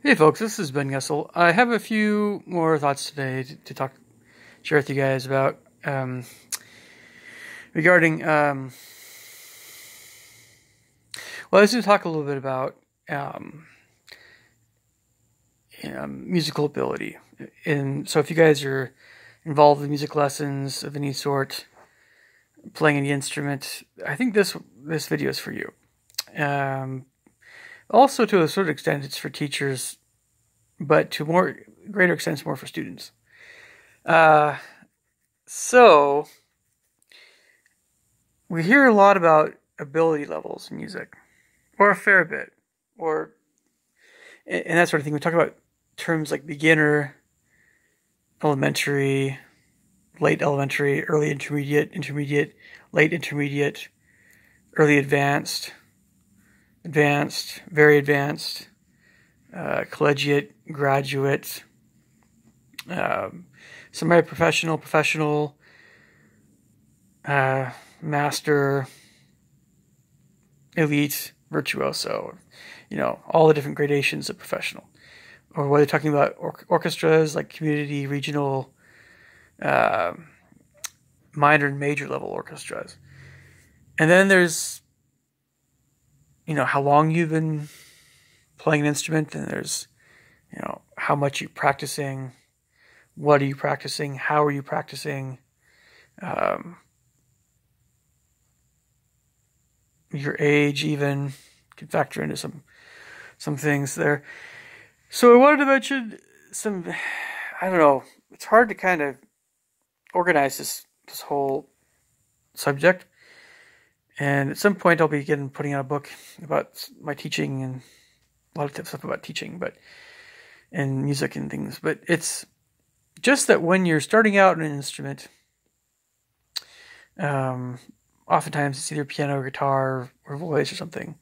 Hey folks, this is Ben Gessel. I have a few more thoughts today to share with you guys about regarding. Well, I was going to talk a little bit about um, musical ability. And so, if you guys are involved in music lessons of any sort, playing any instrument, I think this video is for you. Also, to a certain extent, it's for teachers, but to more greater extent, it's more for students. So we hear a lot about ability levels in music, or a fair bit, or and that sort of thing. We talk about terms like beginner, elementary, late elementary, early intermediate, late intermediate, early advanced, advanced, very advanced, collegiate, graduate, semi-professional, professional, master, elite, virtuoso, all the different gradations of professional. Or whether talking about orchestras like community, regional, minor and major level orchestras. And then there's, how long you've been playing an instrument, and there's, how much you're practicing, what are you practicing, how are you practicing, your age even can factor into some things there. So I wanted to mention some, I don't know, it's hard to kind of organize this whole subject. And at some point I'll be putting out a book about my teaching and a lot of stuff about teaching, and music and things. But it's just that when you're starting out in an instrument, oftentimes it's either piano or guitar or voice or something.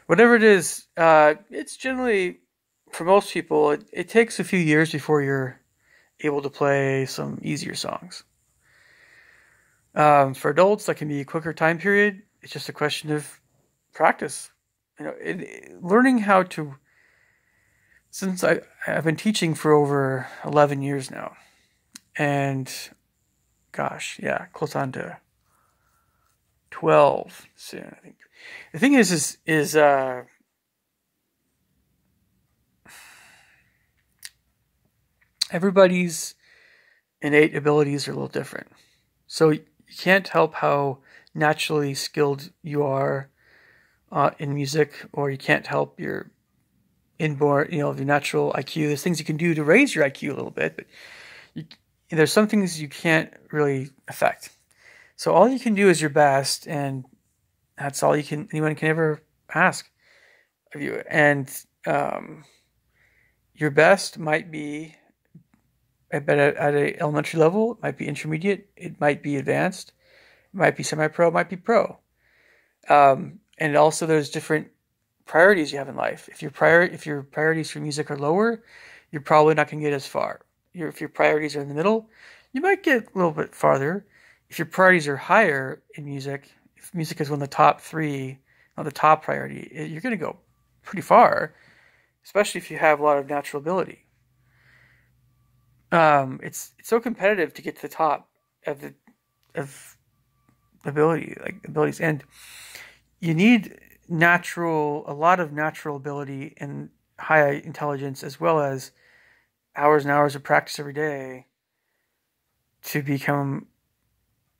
Whatever it is, it's generally, for most people, it takes a few years before you're able to play some easier songs. For adults, that can be a quicker time period. It's just a question of practice. Learning how to. Since I've been teaching for over 11 years now, and gosh, yeah, close on to 12 soon, I think. The thing is everybody's innate abilities are a little different. So you can't help how naturally skilled you are in music, or you can't help your inborn, your natural IQ. There's things you can do to raise your IQ a little bit, but there's some things you can't really affect. So all you can do is your best, and that's all anyone can ever ask of you. And your best might be at a elementary level, it might be intermediate, it might be advanced, it might be semi-pro, it might be pro. And also there's different priorities you have in life. If your priorities for music are lower, you're probably not going to get as far. If your priorities are in the middle, you might get a little bit farther. If your priorities are higher in music, if music is one of the top three, not the top priority, you're going to go pretty far, especially if you have a lot of natural ability. It's so competitive to get to the top of abilities, and you need a lot of natural ability and high intelligence, as well as hours and hours of practice every day to become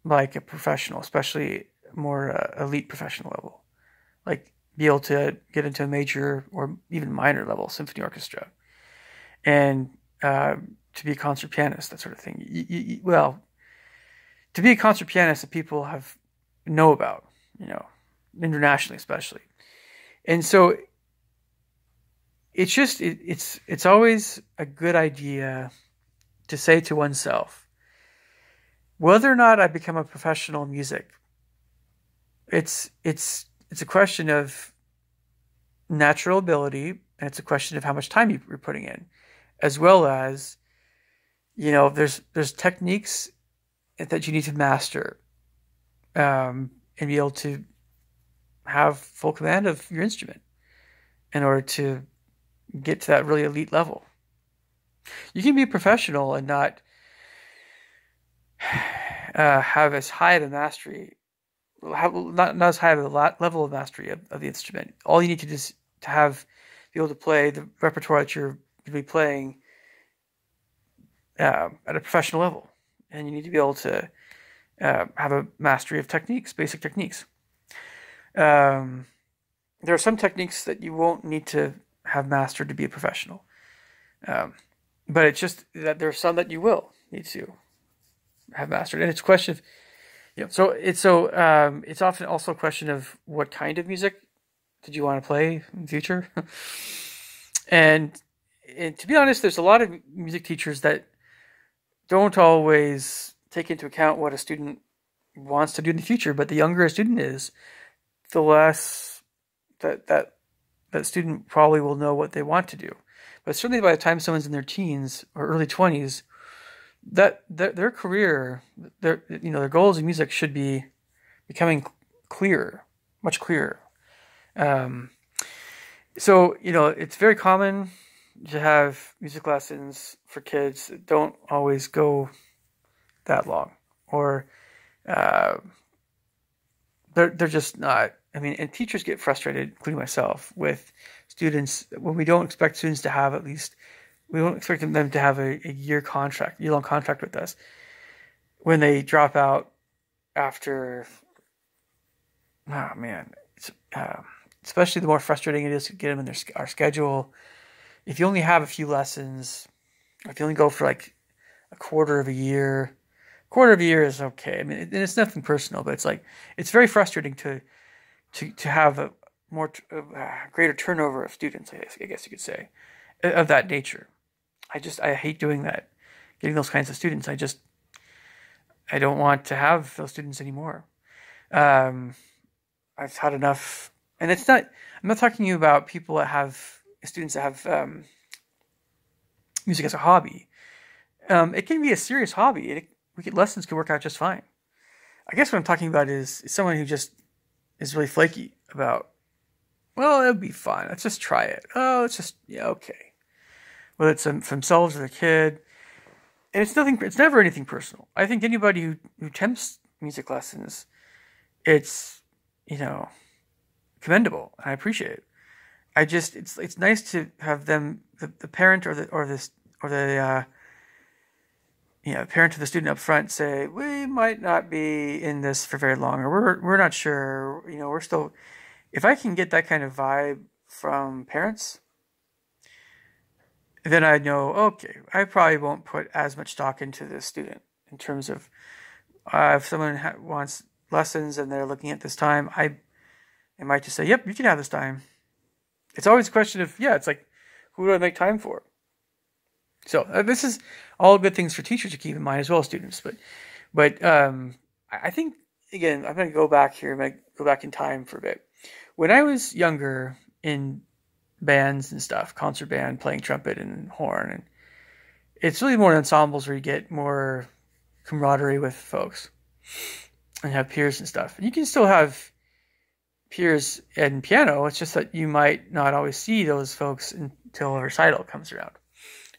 like a professional, especially more elite professional level, like be able to get into a major or even minor level symphony orchestra, and to be a concert pianist, that sort of thing. Well, to be a concert pianist that people know about, internationally especially. And so it's always a good idea to say to oneself, whether or not I become a professional in music, it's a question of natural ability, and it's a question of how much time you're putting in, as well as, there's techniques that you need to master, and be able to have full command of your instrument in order to get to that really elite level. You can be a professional and not have as high of a mastery, not as high of a level of mastery of the instrument. All you need to do is to be able to play the repertoire that you're going to be playing at a professional level, and you need to be able to have a mastery of techniques, basic techniques. There are some techniques that you won't need to have mastered to be a professional, but it's just that there are some that you will need to have mastered, and it's a question of it's often also a question of what kind of music did you want to play in the future, and to be honest, there's a lot of music teachers that don't always take into account what a student wants to do in the future. But the younger a student is, the less that student probably will know what they want to do. But certainly by the time someone's in their teens or early 20s, that their career, their goals in music should be becoming clearer, much clearer. So it's very common to have music lessons for kids that don't always go that long, or they're just not. I mean, and teachers get frustrated, including myself, with students when we don't expect students to have we don't expect them to have a year-long contract with us. When they drop out after, oh man, it's especially the more frustrating it is to get them in our schedule. If you only have a few lessons, or if you only go for like a quarter of a year is okay. I mean, and it's nothing personal, but it's very frustrating to have a greater turnover of students, I guess you could say, of that nature. I hate doing that, getting those kinds of students. I don't want to have those students anymore. I've had enough, and I'm not talking to you about people that have students that have music as a hobby. It can be a serious hobby. Lessons can work out just fine. I guess what I'm talking about is someone who just is really flaky about, well, it'll be fun. Let's just try it. Oh, it's just, okay. Whether it's for themselves or their kid. And it's never anything personal. I think anybody who attempts music lessons, it's, commendable. And I appreciate it. It's nice to have them, the parent or the parent to the student up front say, we might not be in this for very long, or we're not sure, we're still. If I can get that kind of vibe from parents, then I know, okay, I probably won't put as much stock into this student in terms of if someone wants lessons and they're looking at this time, I might just say, yep, you can have this time. It's always a question of, it's like, who do I make time for? So this is all good things for teachers to keep in mind as well as students. But I think, again, I'm going to go back here. I'm going to go back in time for a bit. When I was younger in bands and stuff, concert band, playing trumpet and horn, and it's really more ensembles where you get more camaraderie with folks and have peers and stuff. And you can still have peers in piano. It's just that you might not always see those folks until a recital comes around.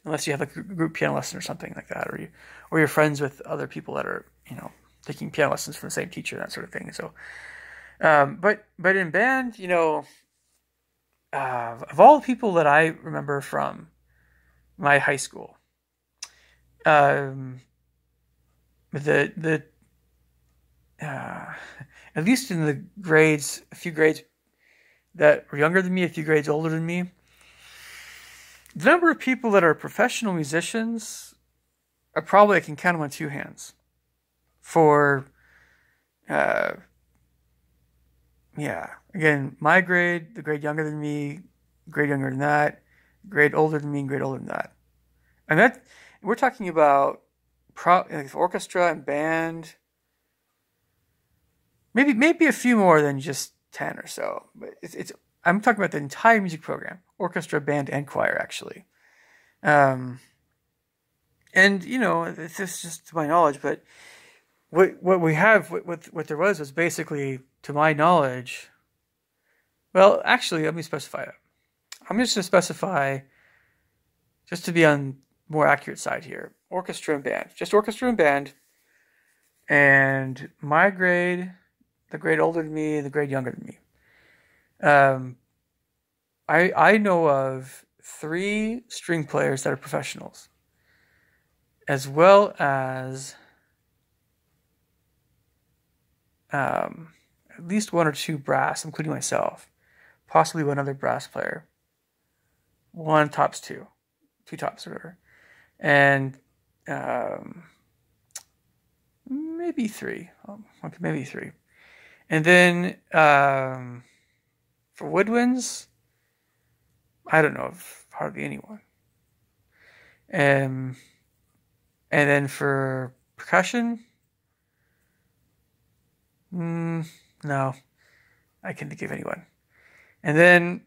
Unless you have a group piano lesson or something like that, or you're friends with other people that are, taking piano lessons from the same teacher, that sort of thing. So, but in band, of all the people that I remember from my high school, at least in the grades, a few grades that were younger than me, a few grades older than me, the number of people that are professional musicians are probably, I can count them on two hands. For, again, my grade, the grade younger than me, grade younger than that, grade older than me, and grade older than that. And we're talking about orchestra and band, maybe a few more than just 10 or so. But I'm talking about the entire music program, orchestra, band, and choir, actually. And, it's just to my knowledge, but what we have, what there was basically, to my knowledge, well, actually, let me specify that. I'm just going to specify, just to be on more accurate side here, orchestra and band. Just orchestra and band. And my grade, the grade older than me, and the grade younger than me. I know of 3 string players that are professionals, as well as at least 1 or 2 brass, including myself, possibly 1 other brass player. 1 tops 2, 2 tops or whatever, and maybe 3. Okay, maybe 3. And then for woodwinds, I don't know of hardly anyone. And then for percussion, no, I can't think of anyone. And then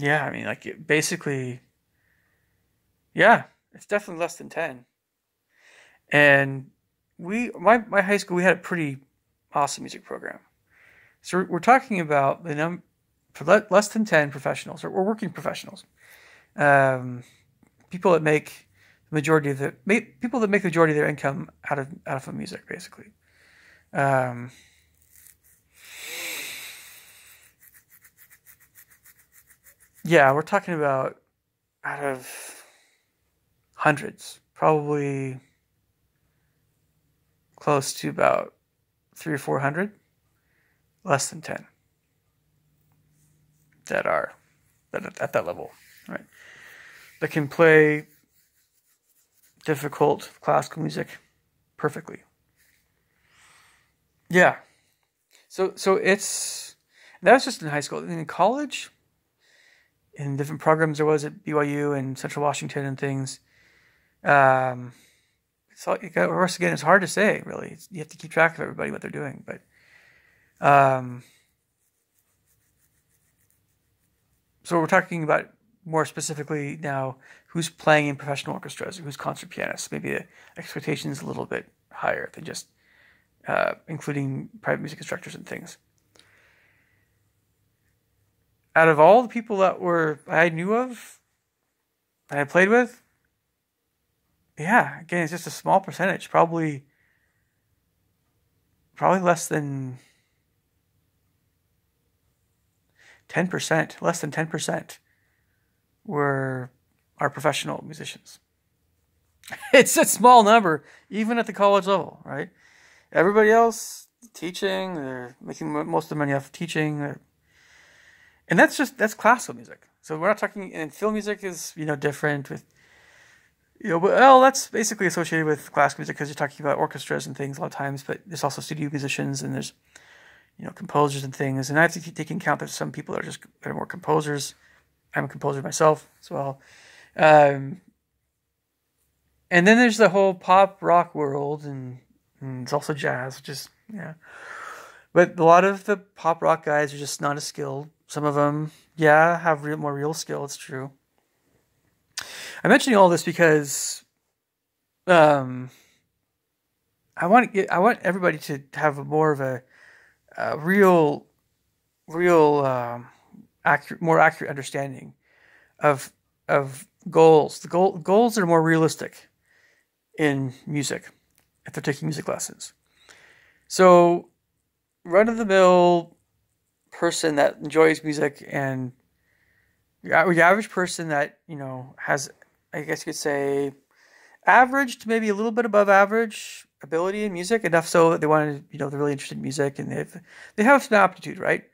yeah, I mean, like basically, yeah, it's definitely less than 10. And my high school, we had a pretty awesome music program. So we're talking about the for less than 10 professionals, or working professionals, people that make the majority of people that make the majority of their income out of music, basically. Yeah, we're talking about out of hundreds, probably close to about 300 or 400, less than 10 that are at that level, right? That can play difficult classical music perfectly. Yeah. So that was just in high school. In college, in different programs there was at BYU and Central Washington and things. Once again, it's hard to say, really. You have to keep track of everybody, what they're doing. But so we're talking about more specifically now who's playing in professional orchestras, who's concert pianists. Maybe the expectation is a little bit higher than just including private music instructors and things. Out of all the people that I knew of, that I played with, yeah, again, it's just a small percentage, probably less than 10%, less than 10% are professional musicians. It's a small number, even at the college level, right? Everybody else teaching, they're making most of the money off of teaching, and that's classical music. So we're not talking, and film music is different with. Well, that's basically associated with classical music because you're talking about orchestras and things a lot of times, but there's also studio musicians and there's, composers and things. And I have to take into account that some people that are more composers. I'm a composer myself as well. And then there's the whole pop rock world and it's also jazz, which is, yeah. But a lot of the pop rock guys are just not as skilled. Some of them, yeah, have more real skill. It's true. I'm mentioning all this because I want everybody to have more of a real more accurate understanding of goals. The goals are more realistic in music if they're taking music lessons. So, run of the mill person that enjoys music and the average person that has, I guess you could say, average to maybe a little bit above average ability in music, enough so that they want to, they're really interested in music and they have some aptitude, right?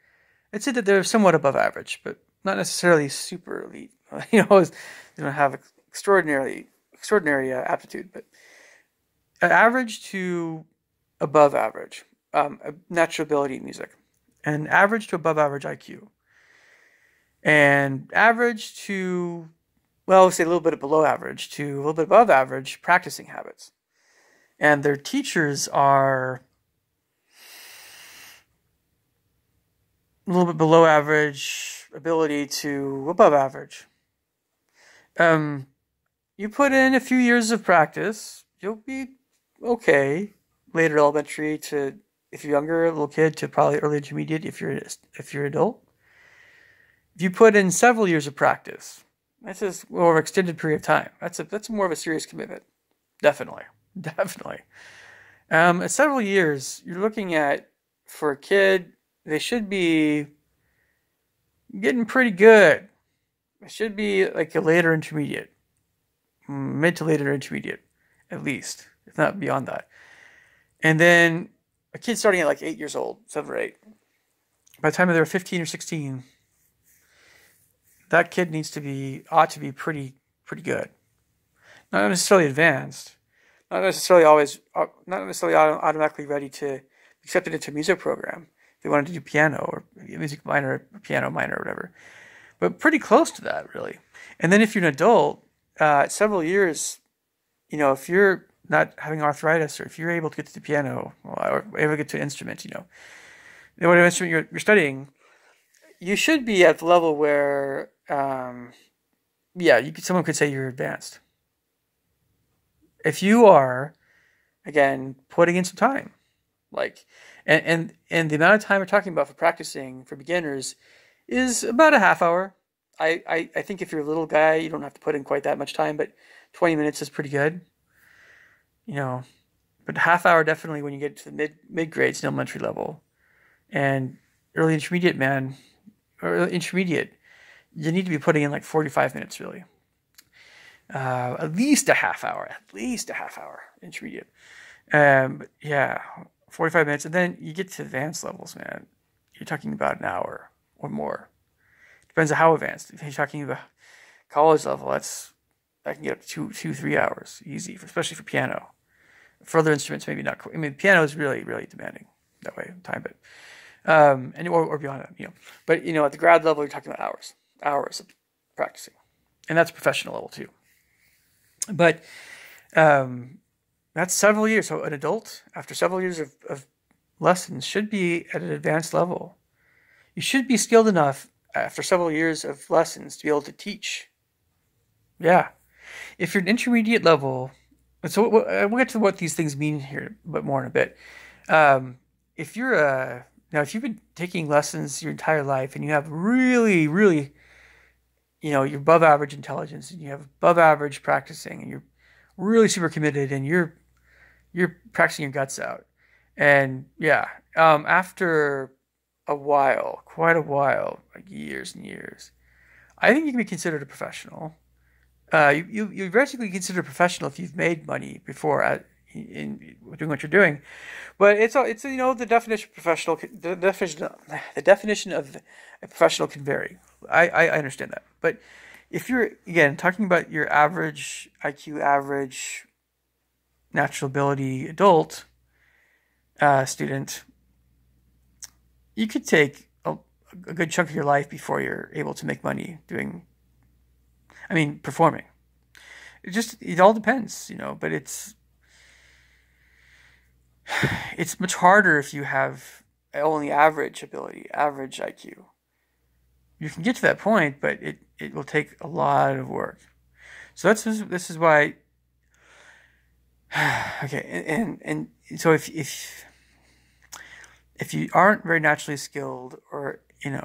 I'd say that they're somewhat above average, but not necessarily super elite. They don't have extraordinary aptitude, but average to above average, natural ability in music, and average to above average IQ. And average to, well, we'll say a little bit below average to a little bit above average practicing habits. And their teachers are a little bit below average ability to above average. You put in a few years of practice, you'll be okay later elementary to if you're younger, a little kid, to probably early intermediate if you're adult. If you put in several years of practice, that's just over an extended period of time. That's more of a serious commitment. Definitely, definitely. At several years, you're looking at, for a kid, they should be getting pretty good. It should be like a later intermediate, mid to later intermediate, at least, if not beyond that. And then a kid starting at like 8 years old, 7 or 8. By the time they're 15 or 16, that kid ought to be pretty good. Not necessarily advanced, not necessarily automatically ready to be accepted into a music program if they wanted to do piano or music minor, or piano minor, or whatever. But pretty close to that, really. And then if you're an adult, several years, if you're not having arthritis, or if you're able to get to the piano, or able to get to an instrument, whatever instrument you're studying, you should be at the level where, someone could say you're advanced. If you are, again, putting in some time, and the amount of time we're talking about for practicing for beginners is about a half hour. I think if you're a little guy, you don't have to put in quite that much time, but 20 minutes is pretty good. But half hour definitely when you get to the mid grades and elementary level, and early intermediate, you need to be putting in like 45 minutes really. At least a half hour intermediate. 45 minutes, and then you get to advanced levels, man. You're talking about an hour or more. Depends on how advanced. If you're talking about college level, I can get up to 2-3 hours easy, especially for piano. For other instruments, maybe not. Piano is really, really demanding that way time, but or beyond that, But at the grad level, you're talking about hours of practicing, and that's professional level too. But that's several years. So an adult, after several years of lessons, should be at an advanced level. You should be skilled enough after several years of lessons to be able to teach. Yeah. If you're an intermediate level, so we'll get to what these things mean here, but more in a bit. If you've been taking lessons your entire life and you have really, really, you're above average intelligence and you have above average practicing and you're really super committed and you're practicing your guts out. And after quite a while, like years and years, I think you can be considered a professional. You're basically considered a professional if you've made money before in doing what you're doing. But it's the definition of professional. The definition of a professional can vary. I understand that. But if you're, again, talking about your average IQ, average natural ability adult student, you could take a good chunk of your life before you're able to make money performing. It all depends, but it's much harder if you have only average ability, average IQ. You can get to that point, but it will take a lot of work. So this is why. Okay, and so if you aren't very naturally skilled, or you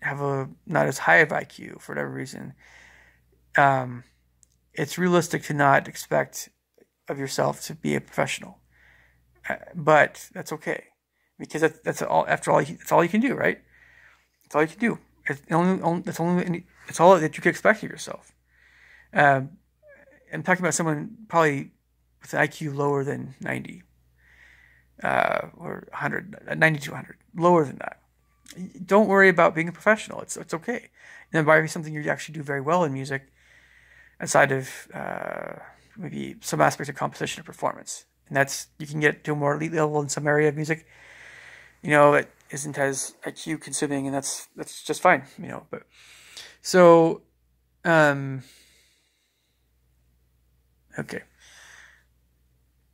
have a not as high of IQ for whatever reason, it's realistic to not expect of yourself to be a professional. But that's okay, because that's all. After all, that's all you can do, right? That's all you can do. It's all that you can expect of yourself. I'm talking about someone probably with an IQ lower than 90, or 100, 90 to 100, lower than that. Don't worry about being a professional. It's okay. And it might be something you actually do very well in music, aside of maybe some aspects of composition or performance. And you can get to a more elite level in some area of music, that isn't as IQ consuming, and that's just fine, But so, okay.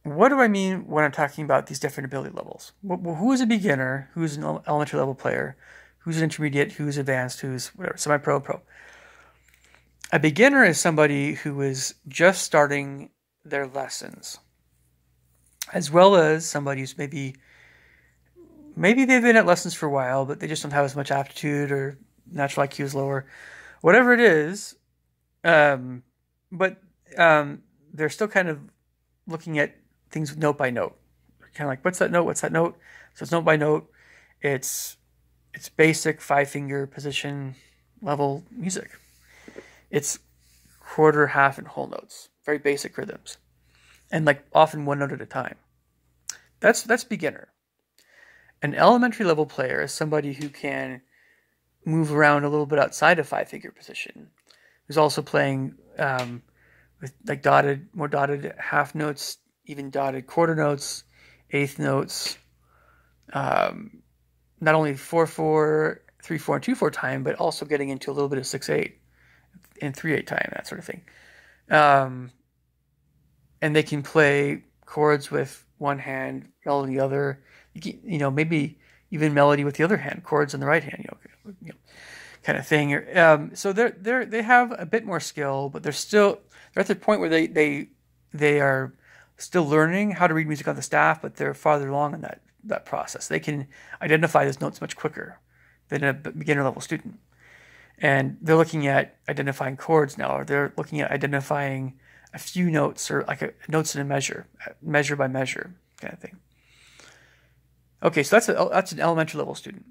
What do I mean when I'm talking about these different ability levels? Who is a beginner? Who's an elementary level player? Who's an intermediate? Who's advanced? Who's whatever, semi-pro, pro? A beginner is somebody who is just starting their lessons, as well as somebody who's maybe maybe they've been at lessons for a while, but they just don't have as much aptitude or natural IQ is lower. Whatever it is, um, but they're still kind of looking at things note by note. Kind of like, what's that note? What's that note? So it's note by note. It's basic 5-finger position level music. It's quarter, half, and whole notes. Very basic rhythms, and like often one note at a time. That's beginner. An elementary level player is somebody who can move around a little bit outside of 5-figure position. Who's also playing with like more dotted half notes, even dotted quarter notes, eighth notes. Not only 4/4, 3/4, and 2/4 time, but also getting into a little bit of 6/8 and 3/8 time, that sort of thing. And they can play chords with one hand, melody the other. Maybe even melody with the other hand, chords in the right hand, kind of thing. So they have a bit more skill, but they're at the point where they are still learning how to read music on the staff, but they're farther along in that process. They can identify those notes much quicker than a beginner level student. And they're looking at identifying chords now, or they're looking at identifying a few notes, or like notes in a measure by measure kind of thing. Okay, so that's an elementary level student,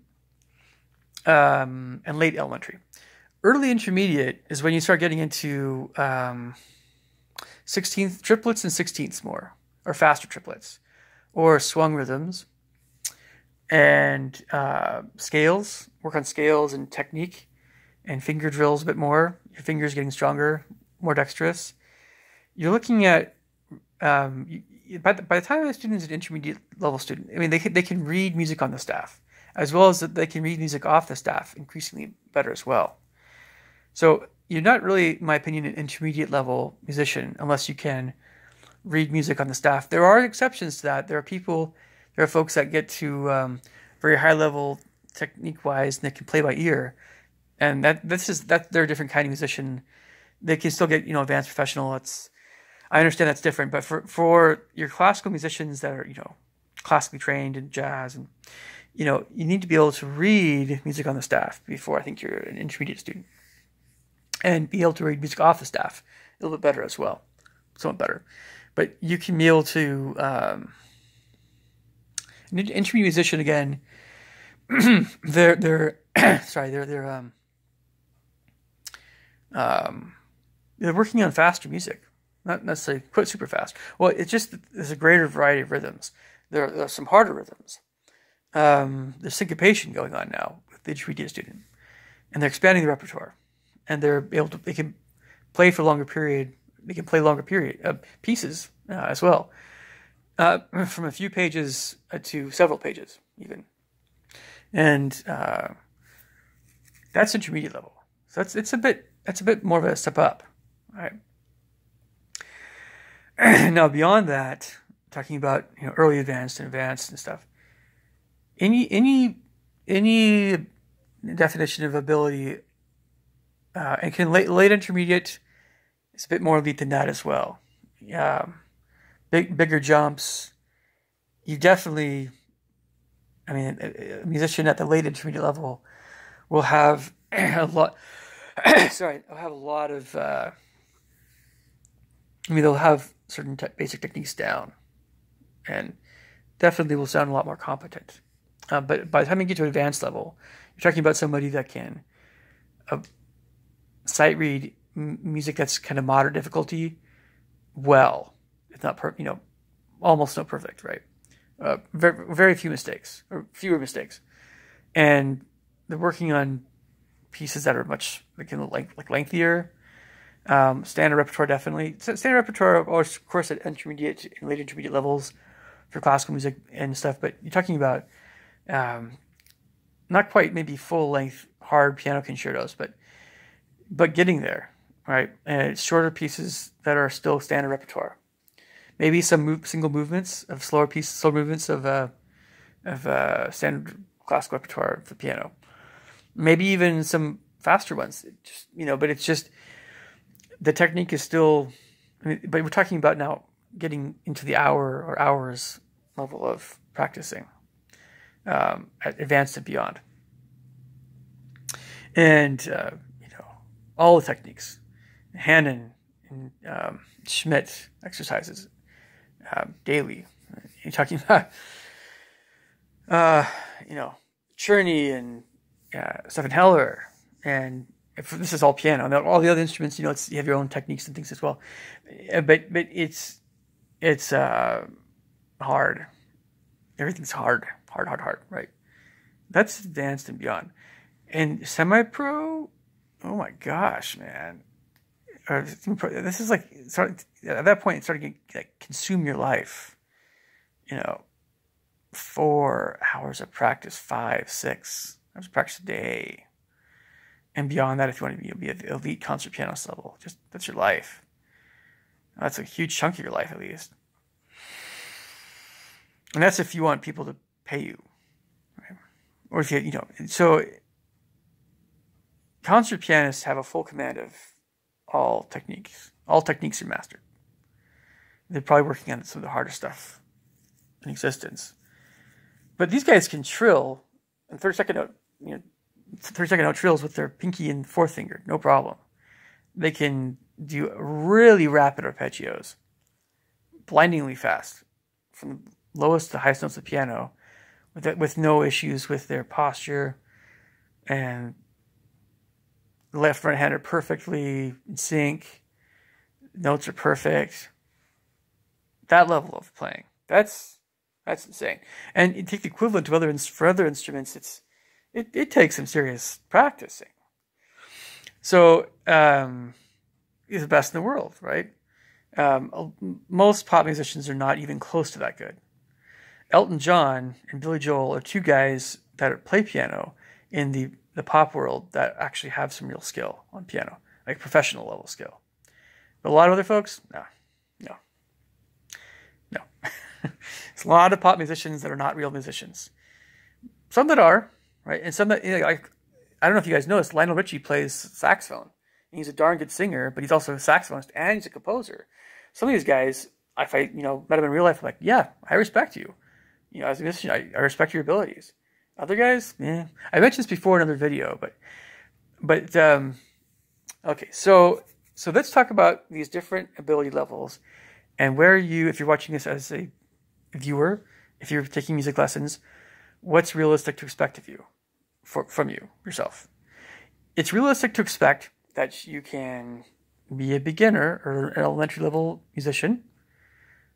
and late elementary. Early intermediate is when you start getting into 16th triplets and 16ths more, or faster triplets, or swung rhythms, and scales. Work on scales and technique, and finger drills a bit more. Your fingers getting stronger, more dexterous. You're looking at by the time a student is an intermediate level student, I mean they can read music on the staff, as well as that they can read music off the staff increasingly better as well. So you're not really, in my opinion, an intermediate level musician unless you can read music on the staff. There are exceptions to that. There are folks that get to very high level technique wise, and they can play by ear, and they're a different kind of musician. They can still get advanced professional. I understand that's different, but for your classical musicians that are classically trained in jazz, and you need to be able to read music on the staff before I think you're an intermediate student, and be able to read music off the staff a little bit better as well, somewhat better. But you can be able to an intermediate musician again. they're working on faster music. Not necessarily quite super fast. Well, it's just there's a greater variety of rhythms. There are some harder rhythms. There's syncopation going on now with the intermediate student, and they're expanding the repertoire, and they can play for a longer period. They can play longer pieces as well, from a few pages to several pages even, and that's intermediate level. So it's a bit more of a step up, all right. Now, beyond that, talking about early advanced and stuff. Any definition of ability, and can late intermediate is a bit more elite than that as well. Bigger jumps. You definitely, a musician at the late intermediate level will have a lot. Sorry, will have a lot of. They'll have certain basic techniques down, and definitely will sound a lot more competent. But by the time you get to advanced level, you're talking about somebody that can sight read music that's kind of moderate difficulty, well, if not almost no perfect, right? Very, very few mistakes, or fewer mistakes, and they're working on pieces that are much like lengthier. Standard repertoire, definitely. Standard repertoire, of course, at intermediate and late intermediate levels for classical music and stuff, but you're talking about not quite maybe full-length hard piano concertos, but getting there, right? And it's shorter pieces that are still standard repertoire. Maybe some single movements of slow movements of standard classical repertoire for piano. Maybe even some faster ones, but it's just the technique is still. But we're talking about now getting into the hour or hours level of practicing. advanced and beyond. And all the techniques, Hannon and Schmidt exercises daily. You're talking about Czerny and Stefan Heller, and if this is all piano. Now, all the other instruments, you have your own techniques and things as well. But it's hard. Everything's hard, right? That's advanced and beyond. And semi-pro, oh my gosh, man. This is like, at that point, it started to consume your life. 4 hours of practice, 5, 6 hours of practice a day. And beyond that, if you want to be at the elite concert pianist level, that's your life. That's a huge chunk of your life, at least. And that's if you want people to pay you. Right? Or if so concert pianists have a full command of all techniques. All techniques are mastered. They're probably working on some of the hardest stuff in existence. But these guys can trill and 30-second note, 30-second note trills with their pinky and fourth finger, no problem. They can do really rapid arpeggios, blindingly fast, from the lowest to highest notes of the piano, with no issues with their posture, and left right hand are perfectly in sync. Notes are perfect. That level of playing, that's insane. And you take the equivalent to for other instruments, it takes some serious practicing. So he's the best in the world, right? Most pop musicians are not even close to that good. Elton John and Billy Joel are two guys that play piano in the pop world that actually have some real skill on piano, like professional level skill. But a lot of other folks, no. There's a lot of pop musicians that are not real musicians. Some that are, right? And some that, I don't know if you guys noticed, Lionel Richie plays saxophone. And he's a darn good singer, but he's also a saxophonist and he's a composer. Some of these guys, if I met them in real life, I'm like, yeah, I respect you. As a musician, I respect your abilities. Other guys, I mentioned this before in another video, but okay, so let's talk about these different ability levels and where if you're watching this as a viewer, if you're taking music lessons, what's realistic to expect of you, from you yourself. It's realistic to expect that you can be a beginner or an elementary level musician,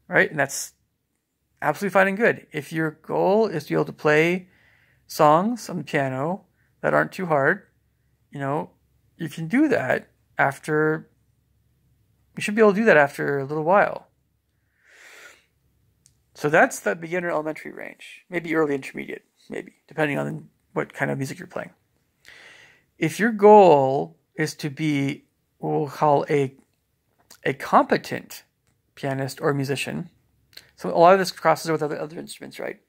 right? And that's absolutely fine and good. If your goal is to be able to play songs on the piano that aren't too hard, you can do that you should be able to do that after a little while. So that's the beginner elementary range, maybe early intermediate, depending on what kind of music you're playing. If your goal is to be what we'll call a competent pianist or musician, so a lot of this crosses with other instruments, right?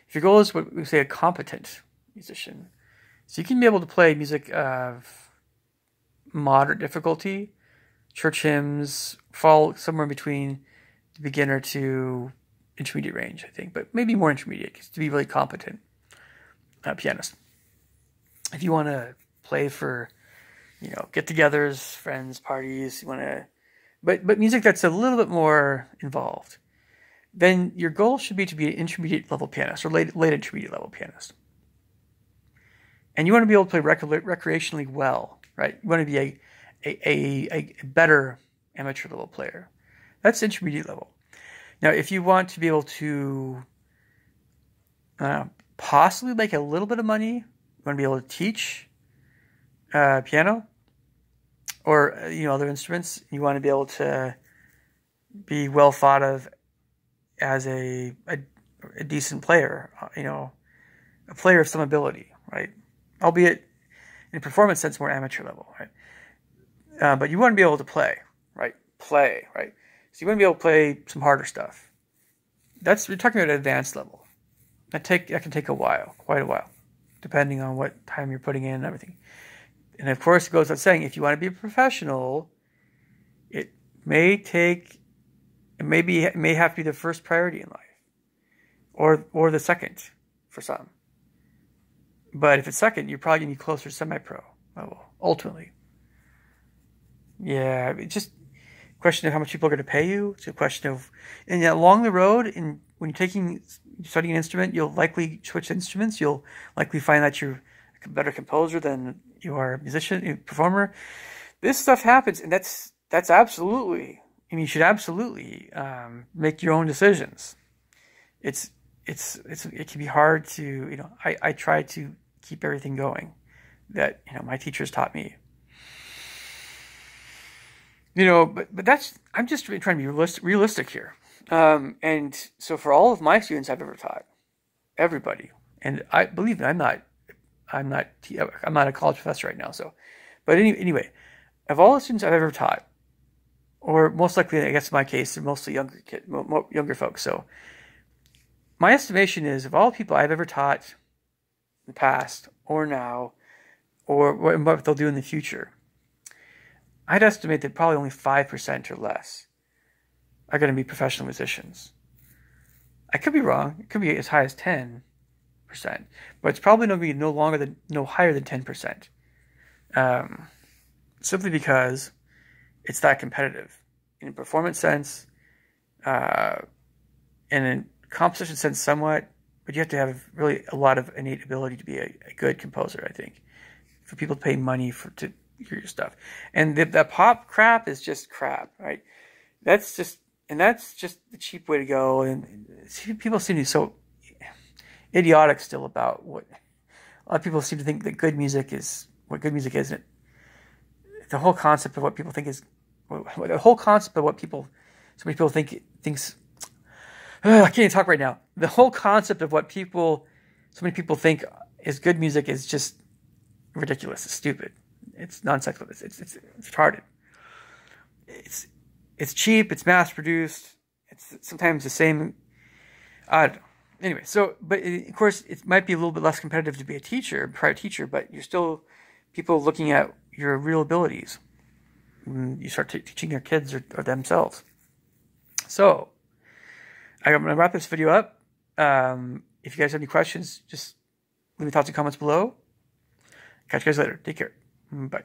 If your goal is what we say a competent musician, so you can be able to play music of moderate difficulty, church hymns, fall somewhere between the beginner to intermediate range, I think, but maybe more intermediate, because to be really competent pianist. If you want to play for, get-togethers, friends, parties, you want to, but music that's a little bit more involved, then your goal should be to be an intermediate level pianist or late intermediate level pianist. And you want to be able to play recreationally well, right? You want to be a better amateur level player. That's intermediate level. Now, if you want to be able to possibly make a little bit of money, you want to be able to teach piano or other instruments, you want to be able to be well thought of as a decent player, a player of some ability, right? Albeit in a performance sense, more amateur level, right? But you want to be able to play, right? So you want to be able to play some harder stuff. You're talking about an advanced level. That can take quite a while, depending on what time you're putting in and everything. And of course, it goes without saying, if you want to be a professional, it may have to be the first priority in life, or the second for some. But if it's second, you're probably going to be closer to semi-pro level, ultimately. Yeah, it's just a question of how much people are going to pay you. It's a question of, and along the road, and when you're studying an instrument, you'll likely switch instruments. You'll likely find that you're a better composer than you are a musician, a performer. This stuff happens, and that's absolutely, and you should absolutely make your own decisions. It can be hard to, I try to keep everything going that, my teachers taught me. But I'm just really trying to be realistic here. And so for all of my students I've ever taught, everybody, and believe me, I'm not a college professor right now. So, but anyway, of all the students I've ever taught, or most likely, I guess in my case, they're mostly younger folks. So my estimation is of all the people I've ever taught in the past or now, or what they'll do in the future, I'd estimate that probably only 5% or less are going to be professional musicians. I could be wrong. It could be as high as 10%, but it's probably going to be no higher than 10%. Simply because it's that competitive in a performance sense, in a composition sense somewhat, but you have to have really a lot of innate ability to be a good composer, I think, for people to pay money to hear your stuff. And that pop crap is just crap, right? That's just the cheap way to go. And people seem to be so idiotic still about what a lot of people seem to think that good music is what good music isn't. The whole concept of what people think is the whole concept of what so many people thinks. I can't even talk right now. The whole concept of what so many people think is good music is just ridiculous. It's stupid. It's nonsensical. It's retarded. It's cheap. It's mass produced. It's sometimes the same. I don't know. Anyway, but of course, it might be a little bit less competitive to be a private teacher, but you're still people looking at your real abilities. You start teaching your kids or themselves. So, I'm going to wrap this video up. If you guys have any questions, just leave me thoughts and comments below. Catch you guys later. Take care. Bye.